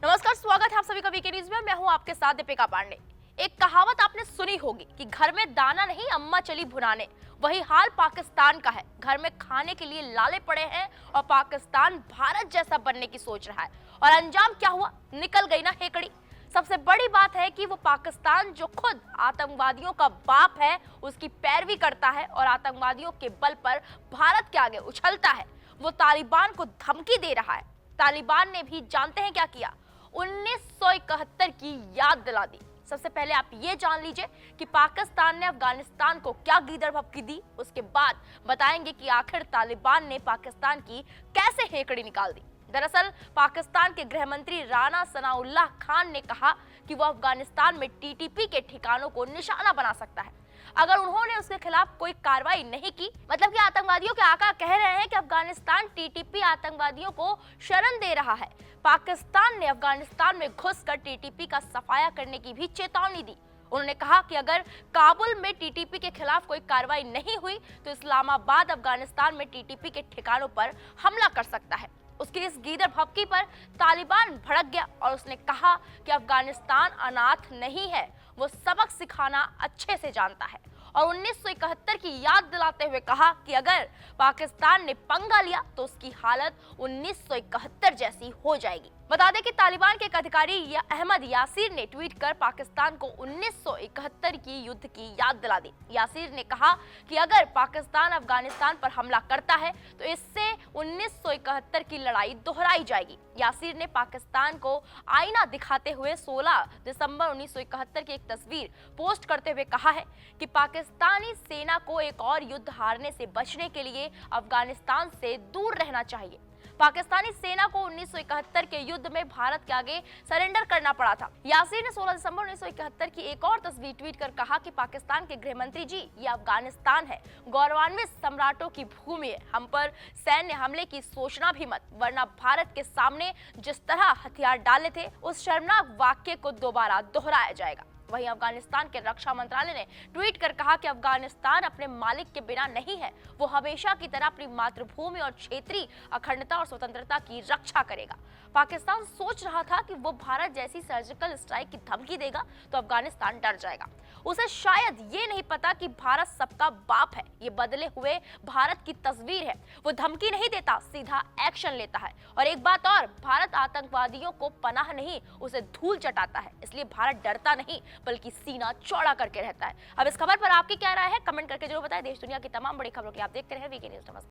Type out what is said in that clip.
नमस्कार, स्वागत है आप सभी का वीके न्यूज में। मैं हूं आपके साथ दीपिका पांडे। एक कहावत आपने सुनी होगी कि घर में दाना नहीं अम्मा चली भुनाने। वही हाल पाकिस्तान का है। घर में खाने के लिए लाले पड़े हैं और पाकिस्तान भारत जैसा बनने की सोच रहा है। और अंजाम क्या हुआ? निकल गई ना हेकड़ी। सबसे बड़ी बात है कि वो पाकिस्तान जो खुद आतंकवादियों का बाप है, उसकी पैरवी करता है और आतंकवादियों के बल पर भारत के आगे उछलता है। वो तालिबान को धमकी दे रहा है। तालिबान ने भी जानते हैं क्या किया? 1971 की याद दिला दी। सबसे पहले आप ये जान लीजिए कि पाकिस्तान ने अफगानिस्तान को क्या गीदड़ भभकी दी। उसके बाद बताएंगे कि आखिर तालिबान ने पाकिस्तान की कैसे हेकड़ी निकाल दी। दरअसल पाकिस्तान के गृह मंत्री राणा सनाउल्लाह खान ने कहा कि वो अफगानिस्तान में टीटीपी के ठिकानों को निशाना बना सकता है अगर उन्होंने उसके खिलाफ कोई कार्रवाई नहीं की। मतलब कि आतंकवादियों के आका कह रहे हैं कि अफगानिस्तान टीटीपी आतंकवादियों को शरण दे रहा है। पाकिस्तान ने अफगानिस्तान में घुसकर टीटीपी का सफाया करने की भी चेतावनी दी। उन्होंने कहा कि अगर काबुल में टीटीपी के खिलाफ कोई कार्रवाई नहीं हुई तो इस्लामाबाद अफगानिस्तान में टीटीपी के ठिकानों पर हमला कर सकता है। उसकी इस गीदड़ भभकी पर तालिबान भड़क गया और उसने कहा कि अफगानिस्तान अनाथ नहीं है, वो सबक सिखाना अच्छे से जानता है। और 1971 की याद दिलाते हुए कहा कि अगर पाकिस्तान ने पंगा लिया तो उसकी हालत 1971 जैसी हो जाएगी। बता दें कि तालिबान के एक अधिकारी अहमद यासीर ने ट्वीट कर पाकिस्तान को 1971 की युद्ध की याद दिला दी। यासीर ने कहा कि अगर पाकिस्तान अफगानिस्तान पर हमला करता है तो इससे 1971 की लड़ाई दोहराई जाएगी। यासीर ने पाकिस्तान को आईना दिखाते हुए 16 दिसंबर 1971 की एक तस्वीर पोस्ट करते हुए कहा है कि पाकिस्तानी सेना को एक और युद्ध हारने से बचने के लिए अफगानिस्तान से दूर रहना चाहिए। पाकिस्तानी सेना को 1971 के युद्ध में भारत के आगे सरेंडर करना पड़ा था। यासीर ने 16 दिसंबर 1971 की एक और तस्वीर ट्वीट कर कहा कि पाकिस्तान के गृह मंत्री जी, ये अफगानिस्तान है, गौरवान्वित सम्राटों की भूमि है। हम पर सैन्य हमले की सोचना भी मत, वरना भारत के सामने जिस तरह हथियार डाले थे उस शर्मनाक वाक्य को दोबारा दोहराया जाएगा। वहीं अफगानिस्तान के रक्षा मंत्रालय ने ट्वीट कर कहा कि अफगानिस्तान अपने मालिक के बिना नहीं है, वो हमेशा की तरह अपनी मातृभूमि और क्षेत्रीय अखंडता और स्वतंत्रता की रक्षा करेगा। पाकिस्तान सोच रहा था कि वो भारत जैसी सर्जिकल स्ट्राइक की धमकी देगा तो अफगानिस्तान डर जाएगा। उसे शायद ये नहीं पता कि भारत सबका बाप है, ये बदले हुए भारत की तस्वीर है। वो धमकी नहीं देता, सीधा एक्शन लेता है। और एक बात और, भारत आतंकवादियों को पनाह नहीं, उसे धूल चटाता है। इसलिए भारत डरता नहीं बल्कि सीना चौड़ा करके रहता है। अब इस खबर पर आपकी क्या राय है? कमेंट करके जरूर बताएं। देश दुनिया की तमाम बड़ी खबरों के लिए आप देखते रहे वीके न्यूज। नमस्कार।